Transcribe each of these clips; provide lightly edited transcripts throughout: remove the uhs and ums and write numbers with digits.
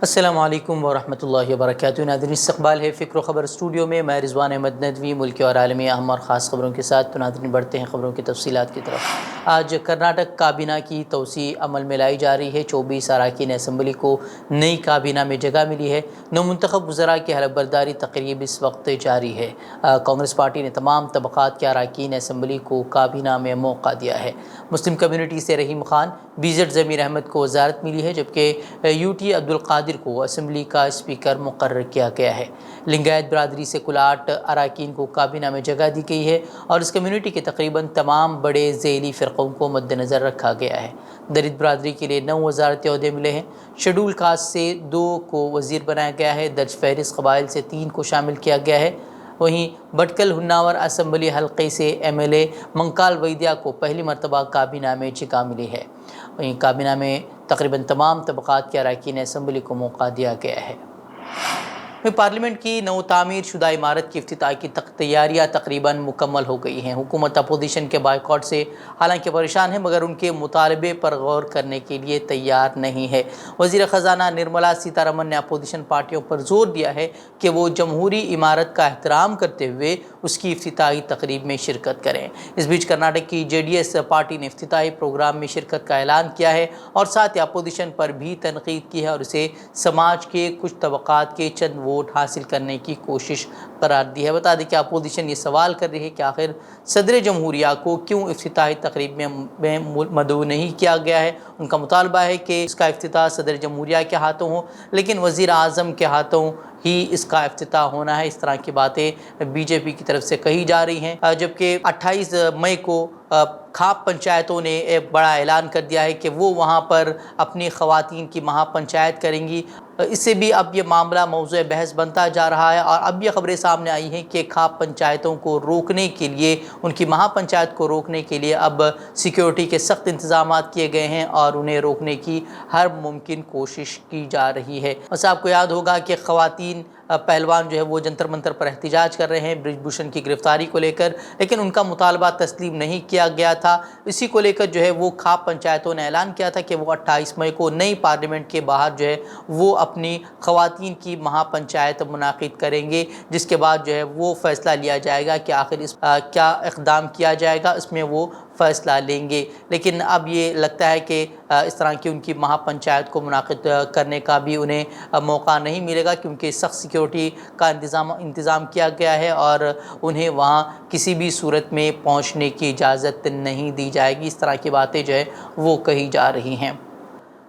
السلام علیکم ورحمۃ اللہ وبرکاتہ۔ ناظرین، استقبال ہے فکر و خبر اسٹوڈیو میں، میں رضوان احمد ندوی ملکی اور عالمی اہم اور خاص خبروں کے ساتھ۔ تو ناظرین، بڑھتے ہیں خبروں کی تفصیلات کی طرف۔ آج کرناٹک کابینہ کی توسیع عمل میں لائی جا رہی ہے۔ 24 اراکین اسمبلی کو نئی کابینہ میں جگہ ملی ہے۔ نومنتخب وزراء کی حلف برداری تقریب اس وقت جاری ہے۔ کانگریس پارٹی نے تمام طبقات کے اراکین اسمبلی کو کابینہ میں موقع دیا ہے۔ مسلم کمیونٹی سے رحیم خان، بی زیڈ ضمیر احمد کو وزارت ملی ہے، جبکہ یو ٹی عبدالقادر کو اسمبلی کا اسپیکر مقرر کیا گیا ہے۔ لنگایت برادری سے کل 8 اراکین کو کابینہ میں جگہ دی گئی ہے اور اس کمیونٹی کے تقریباً تمام بڑے ذیلی فرقوں کو مد نظر رکھا گیا ہے۔ دلت برادری کے لیے 9 وزارتی عہدے ملے ہیں۔ شیڈول کاسٹ سے 2 کو وزیر بنایا گیا ہے۔ درج فہرست قبائل سے 3 کو شامل کیا گیا ہے۔ وہیں بٹکل ہناور اسمبلی حلقے سے ایم ایل اے منکال ویدیا کو پہلی مرتبہ کابینہ میں جگہ ملی ہے۔ وہیں کابینہ میں تقریباً تمام طبقات کے اراکین اسمبلی کو موقع دیا گیا ہے۔ پارلیمنٹ کی نو تعمیر شدہ عمارت کی افتتاح کی تیاریاں تقریباً مکمل ہو گئی ہیں۔ حکومت اپوزیشن کے بائیکاٹ سے حالانکہ پریشان ہے، مگر ان کے مطالبے پر غور کرنے کے لیے تیار نہیں ہے۔ وزیر خزانہ نرملا سیتا رمن نے اپوزیشن پارٹیوں پر زور دیا ہے کہ وہ جمہوری عمارت کا احترام کرتے ہوئے اس کی افتتاحی تقریب میں شرکت کریں۔ اس بیچ کرناٹک کی جے ڈی ایس پارٹی نے افتتاحی پروگرام میں شرکت کا اعلان کیا ہے اور ساتھ ہی اپوزیشن پر بھی تنقید کی ہے اور اسے سماج کے کچھ طبقات کے چند ووٹ حاصل کرنے کی کوشش قرار دی ہے۔ بتا دیں کہ اپوزیشن یہ سوال کر رہی ہے کہ آخر صدر جمہوریہ کو کیوں افتتاحی تقریب میں مدعو نہیں کیا گیا ہے۔ ان کا مطالبہ ہے کہ اس کا افتتاح صدر جمہوریہ کے ہاتھوں ہو، لیکن وزیر اعظم کے ہاتھوں ہی اس کا افتتاح ہونا ہے۔ اس طرح کی باتیں بی جے پی کی طرف سے کہی جا رہی ہیں، جبکہ 28 مئی کو کھاپ پنچایتوں نے ایک بڑا اعلان کر دیا ہے کہ وہ وہاں پر اپنی خواتین کی مہا پنچایت کریں گی۔ اس سے بھی اب یہ معاملہ موضوع بحث بنتا جا رہا ہے اور اب یہ خبریں سامنے آئی ہیں کہ کھاپ پنچایتوں کو روکنے کے لیے، ان کی مہا پنچایت کو روکنے کے لیے اب سیکیورٹی کے سخت انتظامات کیے گئے ہیں اور انہیں روکنے کی ہر ممکن کوشش کی جا رہی ہے۔ بس آپ کو یاد ہوگا کہ خواتین پہلوان جو ہے وہ جنتر منتر پر احتجاج کر رہے ہیں برج بھوشن کی گرفتاری کو لے کر، لیکن ان کا مطالبہ تسلیم نہیں کیا گیا تھا۔ اسی کو لے کر جو ہے وہ کھاپ پنچایتوں نے اعلان کیا تھا کہ وہ 28 مئی کو نئی پارلیمنٹ کے باہر جو ہے وہ اپنی خواتین کی مہا پنچایت منعقد کریں گے، جس کے بعد جو ہے وہ فیصلہ لیا جائے گا کہ آخر اس کیا اقدام کیا جائے گا، اس میں وہ فیصلہ لیں گے۔ لیکن اب یہ لگتا ہے کہ اس طرح کی ان کی مہا پنچایت کو منعقد کرنے کا بھی انہیں موقع نہیں ملے گا، کیونکہ سخت سیکیورٹی کا انتظام کیا گیا ہے اور انہیں وہاں کسی بھی صورت میں پہنچنے کی اجازت نہیں دی جائے گی۔ اس طرح کی باتیں جو ہے وہ کہی جا رہی ہیں۔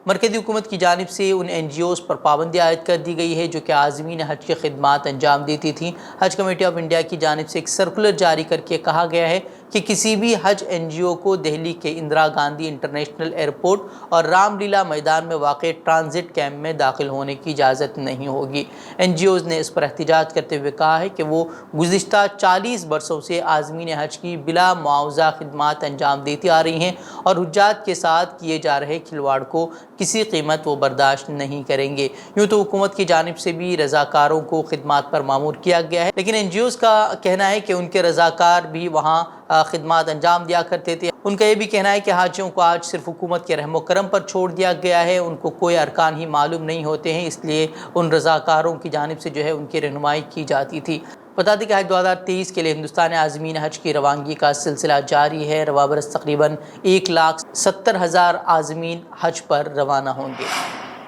مرکزی حکومت کی جانب سے ان این جی اوز پر پابندی عائد کر دی گئی ہے جو کہ عازمین حج کی خدمات انجام دیتی تھیں۔ حج کمیٹی آف انڈیا کی جانب سے ایک سرکولر جاری کر کے کہا گیا ہے کہ کسی بھی حج این جی او کو دہلی کے اندرا گاندھی انٹرنیشنل ایئرپورٹ اور رام لیلا میدان میں واقع ٹرانزٹ کیمپ میں داخل ہونے کی اجازت نہیں ہوگی۔ این جی اوز نے اس پر احتجاج کرتے ہوئے کہا ہے کہ وہ گزشتہ 40 برسوں سے عازمین حج کی بلا معاوضہ خدمات انجام دیتی آ رہی ہیں اور حجاج کے ساتھ کیے جا رہے کھلواڑ کو کسی قیمت وہ برداشت نہیں کریں گے۔ یوں تو حکومت کی جانب سے بھی رضاکاروں کو خدمات پر مامور کیا گیا ہے، لیکن این جی اوز کا کہنا ہے کہ ان کے رضاکار بھی وہاں خدمات انجام دیا کرتے تھے۔ ان کا یہ بھی کہنا ہے کہ حاجیوں کو آج صرف حکومت کے رحم و کرم پر چھوڑ دیا گیا ہے، ان کو کوئی ارکان ہی معلوم نہیں ہوتے ہیں، اس لیے ان رضاکاروں کی جانب سے جو ہے ان کی رہنمائی کی جاتی تھی۔ بتا دیں کہ حج 2023 کے لیے ہندوستان عازمین حج کی روانگی کا سلسلہ جاری ہے۔ رواں برس تقریباً 1,70,000 عازمین حج پر روانہ ہوں گے۔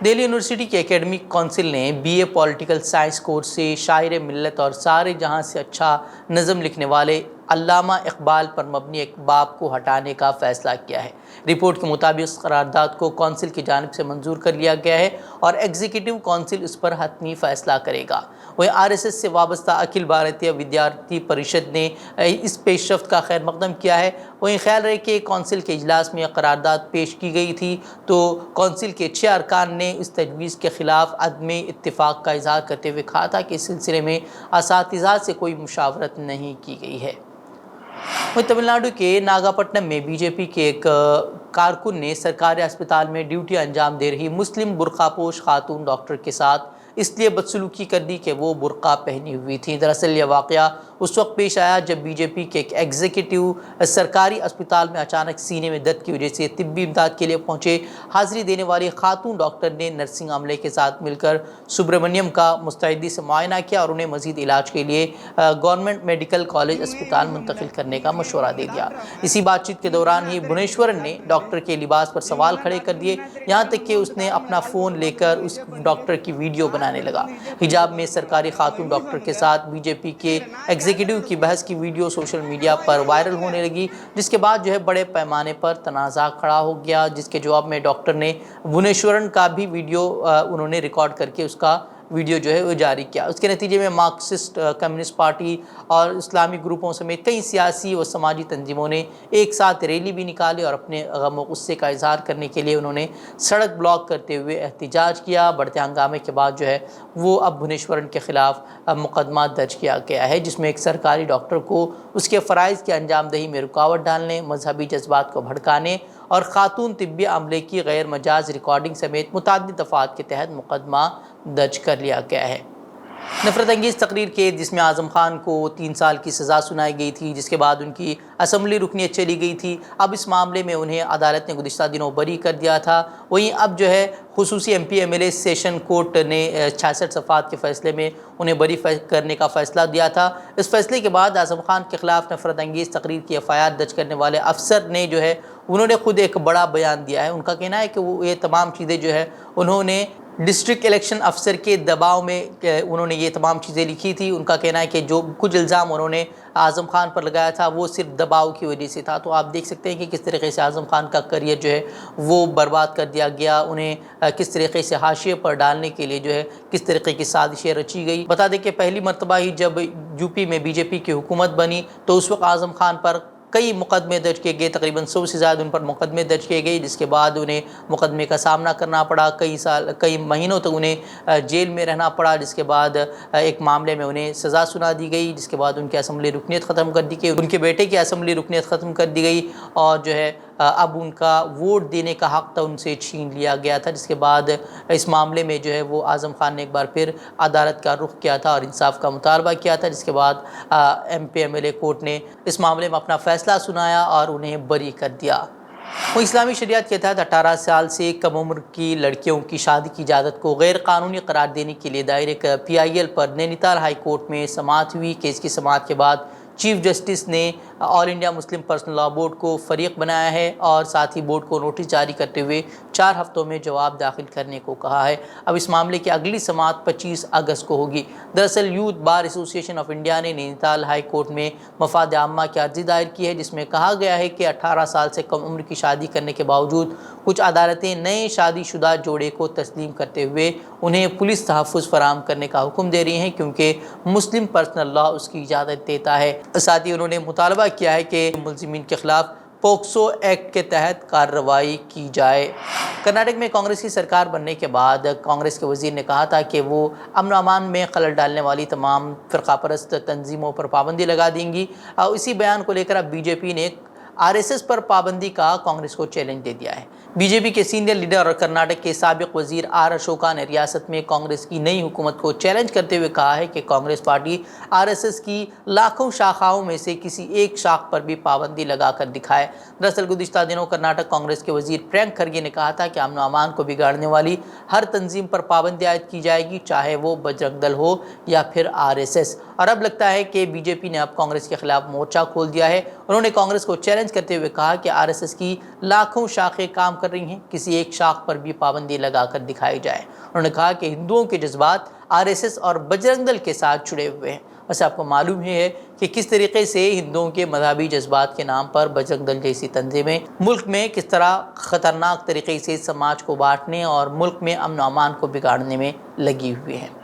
دہلی یونیورسٹی کے اکیڈمک کونسل نے B A political science course سے شاعر ملت اور سارے جہاں سے اچھا نظم لکھنے والے علامہ اقبال پر مبنی ایک باب کو ہٹانے کا فیصلہ کیا ہے۔ رپورٹ کے مطابق اس قرارداد کو کونسل کی جانب سے منظور کر لیا گیا ہے اور ایگزیکٹو کونسل اس پر حتمی فیصلہ کرے گا۔ وہیں آر ایس ایس سے وابستہ اکھل بھارتیہ ودیارتھی پریشد نے اس پیش رفت کا خیر مقدم کیا ہے۔ وہیں خیال رہے کہ کونسل کے اجلاس میں یہ قرارداد پیش کی گئی تھی تو کونسل کے 6 ارکان نے اس تجویز کے خلاف عدم اتفاق کا اظہار کرتے ہوئے کہا تھا کہ اس سلسلے میں اساتذہ سے کوئی مشاورت نہیں کی گئی ہے۔ تمل ناڈو کے ناگاپٹنم میں بی جے پی کے ایک کارکن نے سرکاری اسپتال میں ڈیوٹی انجام دے رہی مسلم برقع پوش خاتون ڈاکٹر کے ساتھ اس لیے بدسلوکی کر دی کہ وہ برقع پہنی ہوئی تھی۔ دراصل یہ واقعہ اس وقت پیش آیا جب بی جے پی کے ایک ایگزیکٹو سرکاری اسپتال میں اچانک سینے میں درد کی وجہ سے طبی امداد کے لیے پہنچے۔ حاضری دینے والی خاتون ڈاکٹر نے نرسنگ عملے کے ساتھ مل کر سبرامنیم کا مستعدی سے معائنہ کیا اور انہیں مزید علاج کے لیے گورنمنٹ میڈیکل کالج اسپتال منتقل کرنے کا مشورہ دے دیا۔ اسی بات چیت کے دوران ہی بھونیشورن نے ڈاکٹر کے لباس پر سوال کھڑے کر دیے، یہاں تک کہ اس نے اپنا فون لے کر اس ڈاکٹر کی ویڈیو بنانے لگا۔ حجاب میں سرکاری خاتون ڈاکٹر کے ساتھ بی جے پی کے ایگزیکٹو کی بحث کی ویڈیو سوشل میڈیا پر وائرل ہونے لگی، جس کے بعد بڑے پیمانے پر تنازع کھڑا ہو گیا، جس کے جواب میں ڈاکٹر نے بھونیشورن کا بھی ویڈیو انہوں نے ریکارڈ کر کے اس کا ویڈیو وہ جاری کیا۔ اس کے نتیجے میں مارکسسٹ کمیونسٹ پارٹی اور اسلامی گروپوں سمیت کئی سیاسی و سماجی تنظیموں نے ایک ساتھ ریلی بھی نکالی اور اپنے غم و غصے کا اظہار کرنے کے لیے انہوں نے سڑک بلاک کرتے ہوئے احتجاج کیا۔ بڑھتے ہنگامے کے بعد وہ اب بھونیشورن کے خلاف مقدمہ درج کیا گیا ہے، جس میں ایک سرکاری ڈاکٹر کو اس کے فرائض کی انجام دہی میں رکاوٹ ڈالنے، مذہبی جذبات کو بھڑکانے اور خاتون طبی عملے کی غیر مجاز ریکارڈنگ سمیت متعدد دفعات کے تحت مقدمہ درج کر لیا گیا ہے۔ نفرت انگیز تقریر کے جس میں اعظم خان کو 3 سال کی سزا سنائی گئی تھی، جس کے بعد ان کی اسمبلی رکنیت چلی گئی تھی، اب اس معاملے میں انہیں عدالت نے گزشتہ دنوں بری کر دیا تھا۔ وہیں اب خصوصی M P M L A session court نے 66 صفحات کے فیصلے میں انہیں بری کرنے کا فیصلہ دیا تھا۔ اس فیصلے کے بعد اعظم خان کے خلاف نفرت انگیز تقریر کی ایف آئی آر درج کرنے والے افسر نے انہوں نے خود ایک بڑا بیان دیا ہے۔ ان کا کہنا ہے کہ وہ یہ تمام چیزیں انہوں نے ڈسٹرکٹ الیکشن افسر کے دباؤ میں انہوں نے یہ تمام چیزیں لکھی تھی۔ ان کا کہنا ہے کہ جو کچھ الزام انہوں نے اعظم خان پر لگایا تھا وہ صرف دباؤ کی وجہ سے تھا۔ تو آپ دیکھ سکتے ہیں کہ کس طریقے سے اعظم خان کا کریئر وہ برباد کر دیا گیا، انہیں کس طریقے سے حاشیے پر ڈالنے کے لیے کس طریقے کی سازشیں رچی گئی۔ بتا دیں کہ پہلی مرتبہ ہی جب یو پی میں بی جے پی کی حکومت بنی تو اس وقت اعظم خان پر کئی مقدمے درج کیے گئے، تقریباً 100 سے زیادہ ان پر مقدمے درج کیے گئے، جس کے بعد انہیں مقدمے کا سامنا کرنا پڑا، کئی مہینوں تک انہیں جیل میں رہنا پڑا، جس کے بعد ایک معاملے میں انہیں سزا سنا دی گئی، جس کے بعد ان کی اسمبلی رکنیت ختم کر دی گئی، ان کے بیٹے کی اسمبلی رکنیت ختم کر دی گئی اور اب ان کا ووٹ دینے کا حق تھا ان سے چھین لیا گیا تھا، جس کے بعد اس معاملے میں وہ اعظم خان نے ایک بار پھر عدالت کا رخ کیا تھا اور انصاف کا مطالبہ کیا تھا، جس کے بعد M P M L A court نے اس معاملے میں اپنا فیصلہ سنایا اور انہیں بری کر دیا۔ وہ اسلامی شریعت کے تحت 18 سال سے کم عمر کی لڑکیوں کی شادی کی اجازت کو غیر قانونی قرار دینے کے لیے دائر ایک پی I L per Naini Tal high court میں سماعت ہوئی۔ کیس کی سماعت کے بعد چیف جسٹس نے all India Muslim personal law board کو فریق بنایا ہے اور ساتھ ہی بورڈ کو نوٹس جاری کرتے ہوئے 4 ہفتوں میں جواب داخل کرنے کو کہا ہے۔ اب اس معاملے کی اگلی سماعت 25 اگست کو ہوگی۔ دراصل یوتھ بار ایسوسی ایشن آف انڈیا نے نینی تال ہائی کورٹ میں مفاد عامہ کی عرضی دائر کی ہے، جس میں کہا گیا ہے کہ 18 سال سے کم عمر کی شادی کرنے کے باوجود کچھ عدالتیں نئے شادی شدہ جوڑے کو تسلیم کرتے ہوئے انہیں پولیس تحفظ فراہم کرنے کا حکم دے رہی ہیں، کیونکہ مسلم پرسنل لاء اس کی اجازت دیتا ہے۔ ساتھ ہی انہوں نے مطالبہ کیا ہے کہ ملزمین کے خلاف پوکسو ایکٹ کے تحت کارروائی کی جائے۔ کرناٹک میں کانگریس کی سرکار بننے کے بعد کانگریس کے وزیر نے کہا تھا کہ وہ امن و امان میں خلل ڈالنے والی تمام فرقہ پرست تنظیموں پر پابندی لگا دیں گی۔ اسی بیان کو لے کر اب بی جے پی نے آر ایس ایس پر پابندی کا کانگریس کو چیلنج دے دیا ہے۔ بی جے پی کے سینئر لیڈر اور کرناٹک کے سابق وزیر آر اشوکا نے ریاست میں کانگریس کی نئی حکومت کو چیلنج کرتے ہوئے کہا ہے کہ Congress party R S S کی لاکھوں شاخاؤں میں سے کسی ایک شاخ پر بھی پابندی لگا کر دکھائے۔ دراصل گزشتہ دنوں کرناٹک کانگریس کے وزیر پرینک کھرگے نے کہا تھا کہ امن و امان کو بگاڑنے والی ہر تنظیم پر پابندی عائد کی جائے گی، چاہے وہ بجرنگ دل ہو یا پھر آر ایس ایس۔ اور اب لگتا ہے کہ بی جے پی نے اب کانگریس کے خلاف مورچہ کھول دیا ہے۔ انہوں نے کانگریس کو چیلنج کرتے ہوئے کہا کہ آر ایس ایس کی لاکھوں شاخیں کام کر رہی ہیں، کسی ایک شاخ پر بھی پابندی لگا کر دکھائی جائے۔ انہوں نے کہا کہ ہندوؤں کے جذبات آر ایس ایس اور بجرنگ دل کے ساتھ جڑے ہوئے ہیں۔ ویسے آپ کو معلوم ہی ہے کہ کس طریقے سے ہندوؤں کے مذہبی جذبات کے نام پر بجرنگ دل جیسی تنظیمیں ملک میں کس طرح خطرناک طریقے سے سماج کو بانٹنے اور ملک میں امن و امان کو بگاڑنے میں لگی ہوئی ہیں۔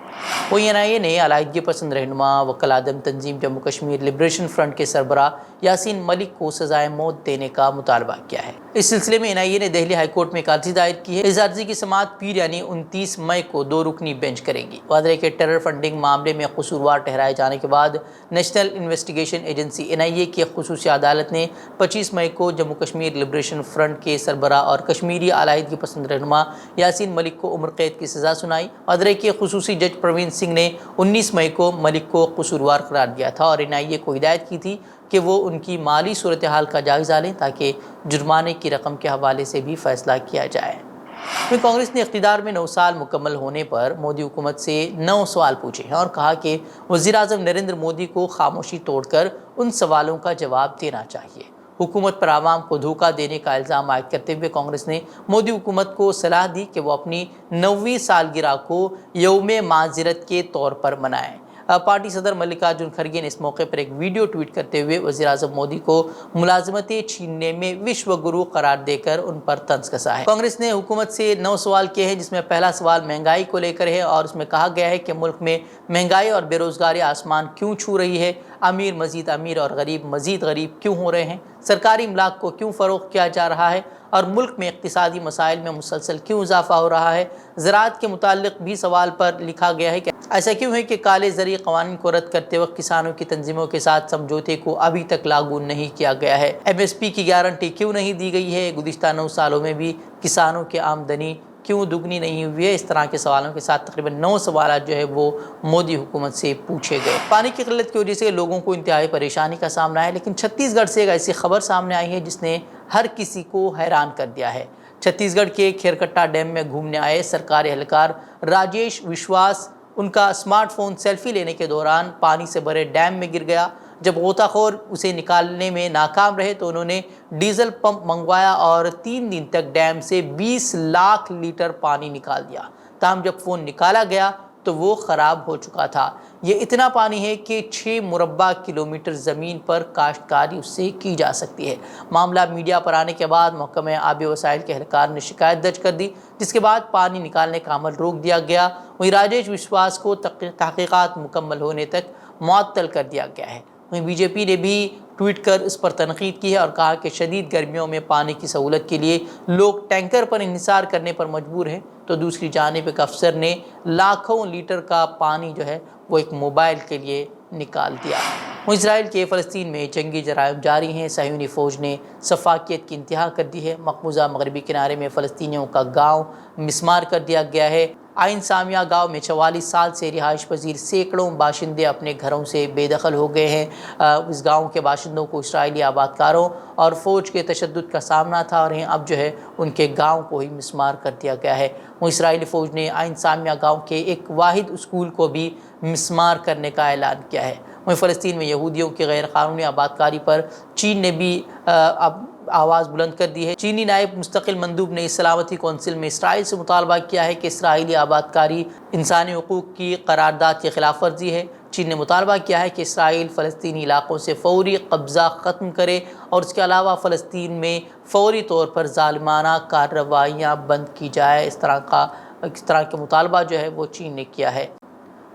وہیں این آئی اے نے علیحدگی پسند رہنما وکیل اعظم تنظیم جموں کشمیر لبریشن فرنٹ کے سربراہ یاسین ملک کو سزائے موت دینے کا مطالبہ کیا ہے۔ اس سلسلے میں NIA نے دہلی ہائی کورٹ میں ایک عرضی دائر کی ہے۔ اس عرضی کی سماعت پیر یعنی 29 مئی کو 2 رکنی بینچ کرے گی۔ واضح ہے کہ ٹیرر فنڈنگ معاملے میں قصوروار ٹھہرائے جانے کے بعد نیشنل انویسٹیگیشن ایجنسی NIA کی خصوصی عدالت نے 25 مئی کو جموں کشمیر لبریشن فرنٹ کے سربراہ اور کشمیری علیحدگی پسند رہنما یاسین ملک کو عمر قید کی سزا سنائی۔ واضح ہے کہ خصوصی جج پروین سنگھ نے 19 مئی کو ملک کو قصوروار قرار دیا تھا اور NIA کو ہدایت کی تھی کہ وہ ان کی مالی صورتحال کا جائزہ لیں تاکہ جرمانے کی رقم کے حوالے سے بھی فیصلہ کیا جائے۔ کانگریس نے اقتدار میں 9 سال مکمل ہونے پر مودی حکومت سے 9 سوال پوچھے ہیں اور کہا کہ وزیراعظم نریندر مودی کو خاموشی توڑ کر ان سوالوں کا جواب دینا چاہیے۔ حکومت پر عوام کو دھوکہ دینے کا الزام عائد کرتے ہوئے کانگریس نے مودی حکومت کو صلاح دی کہ وہ اپنی 9ویں سالگرہ کو یوم معذرت کے طور پر منائیں۔ پارٹی صدر ملکارجن کھڑگے نے اس موقع پر ایک ویڈیو ٹویٹ کرتے ہوئے وزیراعظم مودی کو ملازمتیں چھیننے میں وشو گرو قرار دے کر ان پر طنز کسا ہے۔ کانگریس نے حکومت سے 9 سوال کیے ہیں، جس میں پہلا سوال مہنگائی کو لے کر ہے اور اس میں کہا گیا ہے کہ ملک میں مہنگائی اور بے روزگاری آسمان کیوں چھو رہی ہے، امیر مزید امیر اور غریب مزید غریب کیوں ہو رہے ہیں، سرکاری املاک کو کیوں فروغ کیا جا رہا ہے اور ملک میں اقتصادی مسائل میں مسلسل کیوں اضافہ ہو رہا ہے۔ زراعت کے متعلق بھی سوال پر لکھا گیا ہے کہ ایسا کیوں ہے کہ کالے زرعی قوانین کو رد کرتے وقت کسانوں کی تنظیموں کے ساتھ سمجھوتے کو ابھی تک لاگو نہیں کیا گیا ہے، MSP کی گارنٹی کیوں نہیں دی گئی ہے، گزشتہ 9 سالوں میں بھی کسانوں کی آمدنی کیوں دگنی نہیں ہوئی ہے۔ اس طرح کے سوالوں کے ساتھ تقریباً 9 سوالات جو ہے وہ مودی حکومت سے پوچھے گئے۔ پانی کی قلت کی وجہ سے لوگوں کو انتہائی پریشانی کا سامنا ہے، لیکن چھتیس گڑھ سے ایک ایسی خبر سامنے آئی ہے جس نے ہر کسی کو حیران کر دیا ہے۔ چھتیس گڑھ کے کھیرکٹا ڈیم میں گھومنے آئے سرکاری اہلکار راجیش وشواس، ان کا اسمارٹ فون سیلفی لینے کے دوران پانی سے بھرے ڈیم میں گر گیا۔ جب غوطہ خور اسے نکالنے میں ناکام رہے تو انہوں نے ڈیزل پمپ منگوایا اور 3 دن تک ڈیم سے 20 لاکھ لیٹر پانی نکال دیا۔ تاہم جب فون نکالا گیا تو وہ خراب ہو چکا تھا۔ یہ اتنا پانی ہے کہ 6 مربع کلومیٹر زمین پر کاشتکاری اس سے کی جا سکتی ہے۔ معاملہ میڈیا پر آنے کے بعد محکمہ آبی وسائل کے اہلکار نے شکایت درج کر دی، جس کے بعد پانی نکالنے کا عمل روک دیا گیا۔ وہیں راجیش وشواس کو تحقیقات مکمل ہونے تک معطل کر دیا گیا ہے۔ وہیں BJP نے بھی ٹویٹ کر اس پر تنقید کی ہے اور کہا کہ شدید گرمیوں میں پانی کی سہولت کے لیے لوگ ٹینکر پر انحصار کرنے پر مجبور ہیں، تو دوسری جانب ایک افسر نے لاکھوں لیٹر کا پانی جو ہے وہ ایک موبائل کے لیے نکال دیا۔ اسرائیل کے فلسطین میں جنگی جرائم جاری ہیں۔ صہیونی فوج نے سفاکیت کی انتہا کر دی ہے۔ مقبوضہ مغربی کنارے میں فلسطینیوں کا گاؤں مسمار کر دیا گیا ہے۔ عین سامیہ گاؤں میں 44 سال سے رہائش پذیر سینکڑوں باشندے اپنے گھروں سے بے دخل ہو گئے ہیں۔ اس گاؤں کے باشندوں کو اسرائیلی آبادکاروں اور فوج کے تشدد کا سامنا تھا اور اب جو ہے ان کے گاؤں کو ہی مسمار کر دیا گیا ہے۔ وہ اسرائیلی فوج نے عین سامیہ گاؤں کے ایک واحد اسکول کو بھی مسمار کرنے کا اعلان کیا ہے۔ وہیں فلسطین میں یہودیوں کی غیر قانونی آبادکاری پر چین نے بھی اب آواز بلند کر دی ہے۔ چینی نائب مستقل مندوب نے سلامتی کونسل میں اسرائیل سے مطالبہ کیا ہے کہ اسرائیلی آبادکاری انسانی حقوق کی قرارداد کی خلاف ورزی ہے۔ چین نے مطالبہ کیا ہے کہ اسرائیل فلسطینی علاقوں سے فوری قبضہ ختم کرے اور اس کے علاوہ فلسطین میں فوری طور پر ظالمانہ کارروائیاں بند کی جائے۔ اس طرح کے مطالبہ جو ہے وہ چین نے کیا ہے۔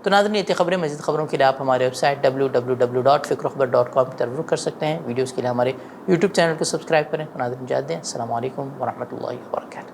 تو ناظرین، یہ خبریں، مزید خبروں کے لیے آپ ہمارے ویب سائٹ www.fikrokhabar.com پر رجوع کر سکتے ہیں۔ ویڈیوز کے لیے ہمارے YouTube چینل کو سبسکرائب کریں۔ ناظرین، اجازت دیں۔ السلام علیکم ورحمۃ اللہ وبرکاتہ۔